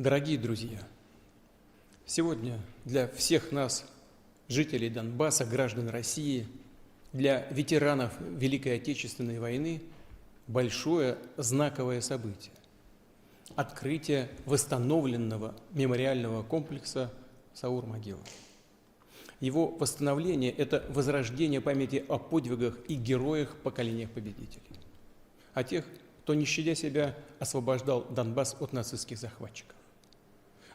Дорогие друзья, сегодня для всех нас, жителей Донбасса, граждан России, для ветеранов Великой Отечественной войны, большое знаковое событие – открытие восстановленного мемориального комплекса Саур-Могила. Его восстановление – это возрождение памяти о подвигах и героях поколениях победителей, о тех, кто, не щадя себя, освобождал Донбасс от нацистских захватчиков,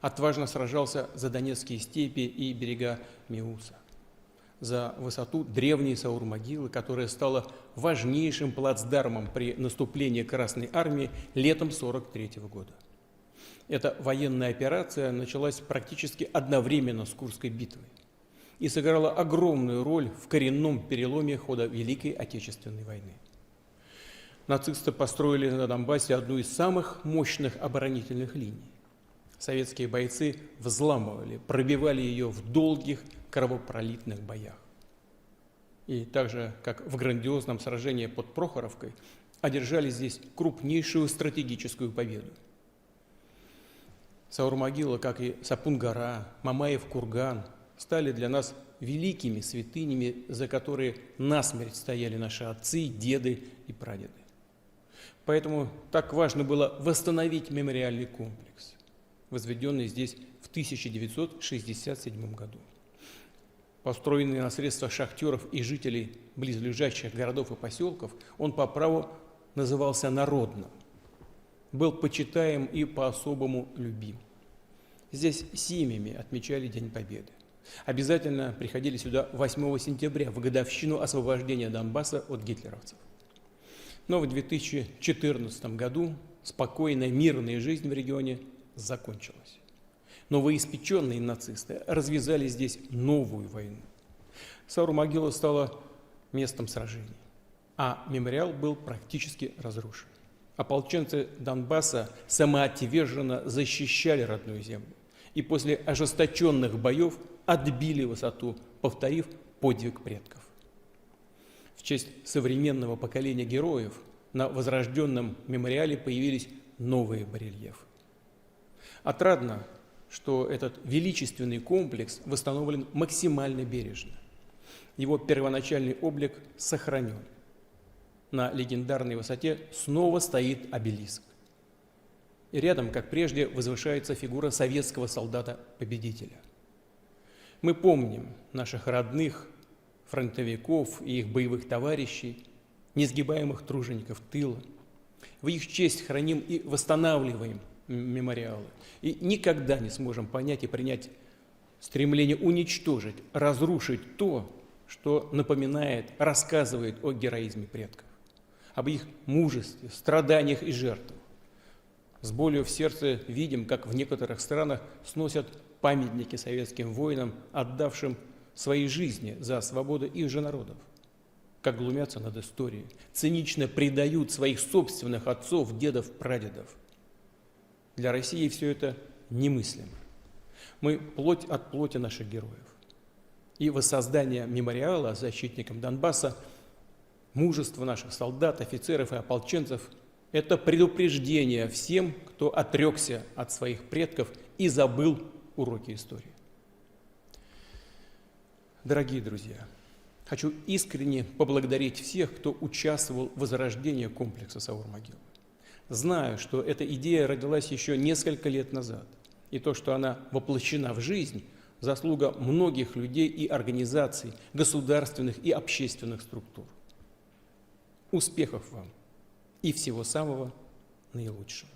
отважно сражался за Донецкие степи и берега Меуса, за высоту древней Саур-Могилы, которая стала важнейшим плацдармом при наступлении Красной Армии летом 1943 года. Эта военная операция началась практически одновременно с Курской битвой и сыграла огромную роль в коренном переломе хода Великой Отечественной войны. Нацисты построили на Донбассе одну из самых мощных оборонительных линий. Советские бойцы взламывали, пробивали ее в долгих кровопролитных боях. И так же, как в грандиозном сражении под Прохоровкой, одержали здесь крупнейшую стратегическую победу. Саур-Могила, как и Сапун-гора, Мамаев курган, стали для нас великими святынями, за которые насмерть стояли наши отцы, деды и прадеды. Поэтому так важно было восстановить мемориальный комплекс, возведенный здесь в 1967 году. Построенный на средства шахтеров и жителей близлежащих городов и поселков, он по праву назывался народным, был почитаем и по-особому любим. Здесь семьями отмечали День Победы. Обязательно приходили сюда 8 сентября, в годовщину освобождения Донбасса от гитлеровцев. Но в 2014 году спокойная мирная жизнь в регионе закончилась. Новоиспеченные нацисты развязали здесь новую войну. Саур-Могила стала местом сражений, а мемориал был практически разрушен. Ополченцы Донбасса самоотверженно защищали родную землю и после ожесточенных боев отбили высоту, повторив подвиг предков. В честь современного поколения героев на возрожденном мемориале появились новые барельефы. Отрадно, что этот величественный комплекс восстановлен максимально бережно. Его первоначальный облик сохранен. На легендарной высоте снова стоит обелиск. И рядом, как прежде, возвышается фигура советского солдата-победителя. Мы помним наших родных, фронтовиков и их боевых товарищей, несгибаемых тружеников тыла. В их честь храним и восстанавливаем мемориалы. И никогда не сможем понять и принять стремление уничтожить, разрушить то, что напоминает, рассказывает о героизме предков, об их мужестве, страданиях и жертвах. С болью в сердце видим, как в некоторых странах сносят памятники советским воинам, отдавшим своей жизни за свободу их же народов, как глумятся над историей, цинично предают своих собственных отцов, дедов, прадедов. Для России все это немыслимо. Мы плоть от плоти наших героев. И воссоздание мемориала защитникам Донбасса, мужество наших солдат, офицеров и ополченцев – это предупреждение всем, кто отрекся от своих предков и забыл уроки истории. Дорогие друзья, хочу искренне поблагодарить всех, кто участвовал в возрождении комплекса Саур-Могилы. Знаю, что эта идея родилась еще несколько лет назад, и то, что она воплощена в жизнь, заслуга многих людей и организаций, государственных и общественных структур. Успехов вам и всего самого наилучшего.